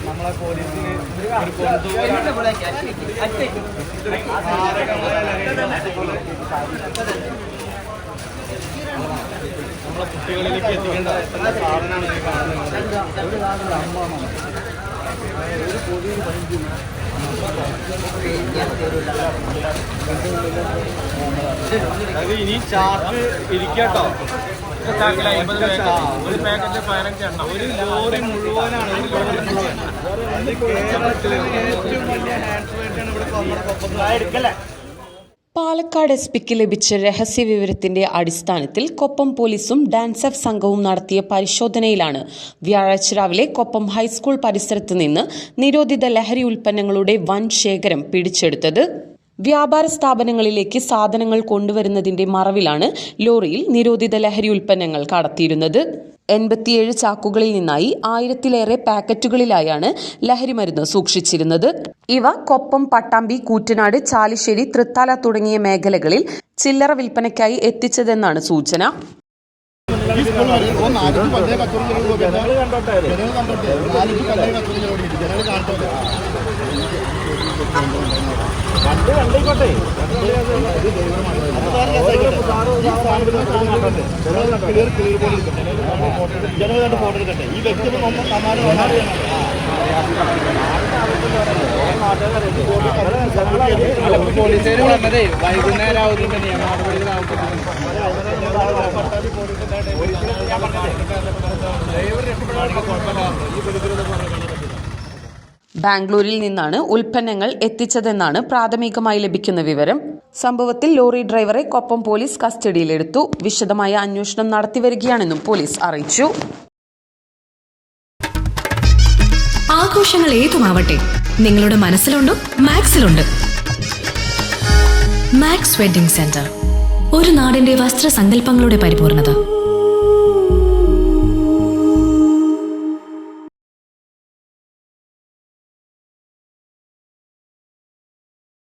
നമ്മളെ പോലീസിന് നമ്മളെ കുട്ടികളിലേക്ക് എത്തിക്കേണ്ട സാധനമാണ് ഈ കാണുന്നത്. അത് ഇനി ചാക്ക് ഇരിക്കട്ടോ. ഒരു ലോറി മുഴുവനാണ്. അത് കേരളത്തിലെ ഏറ്റവും വലിയ ഹാൻഡ് ആണ് ഇവിടെ. പാലക്കാട് എസ്.പിക്ക് ലഭിച്ച രഹസ്യ വിവരത്തിന്റെ അടിസ്ഥാനത്തിൽ കൊപ്പം പോലീസും ഡാൻസ് എഫ് സംഘവും നടത്തിയ പരിശോധനയിലാണ് വ്യാഴാഴ്ച രാവിലെ കൊപ്പം ഹൈസ്കൂൾ പരിസരത്ത് നിന്ന് നിരോധിത ലഹരി ഉൽപ്പന്നങ്ങളുടെ വൻ ശേഖരം പിടിച്ചെടുത്തത്. വ്യാപാര സ്ഥാപനങ്ങളിലേക്ക് സാധനങ്ങൾ കൊണ്ടുവരുന്നതിന്റെ മറവിലാണ് ലോറിയിൽ നിരോധിത ലഹരി ഉൽപ്പന്നങ്ങൾ കടത്തിയിരുന്നത്. 87 ചാക്കുകളിൽ നിന്നായി 1000-ലേറെ പാക്കറ്റുകളിലായാണ് ലഹരിമരുന്ന് സൂക്ഷിച്ചിരുന്നത്. ഇവ കൊപ്പം, പട്ടാമ്പി, കൂറ്റനാട്, ചാലിശ്ശേരി, തൃത്താല തുടങ്ങിയ മേഖലകളിൽ ചില്ലറ വിൽപ്പനയ്ക്കായി എത്തിച്ചതെന്നാണ് സൂചന. ഈ വ്യക്തി പോലീസുകാർ പറഞ്ഞതേ വൈകുന്നേരം ആവുന്നുണ്ട് ബാംഗ്ലൂരിൽ നിന്നാണ് ഉൽപ്പന്നങ്ങൾ എത്തിച്ചതെന്നാണ് പ്രാഥമികമായി ലഭിക്കുന്ന വിവരം. സംഭവത്തിൽ ലോറി ഡ്രൈവറെ കൊപ്പം പോലീസ് കസ്റ്റഡിയിലെടുത്തു. വിശദമായ അന്വേഷണം നടത്തിവരികയാണെന്നും പോലീസ് അറിയിച്ചു. ആഘോഷങ്ങൾ ഏതുമാവട്ടെ, നിങ്ങളുടെ മനസ്സിലുണ്ടോ? മാക്സിലുണ്ട്. മാക്സ് വെഡിംഗ് സെന്റർ, ഒരു നാടിന്റെ വസ്ത്രസങ്കല്പങ്ങളുടെ പരിപൂർണത.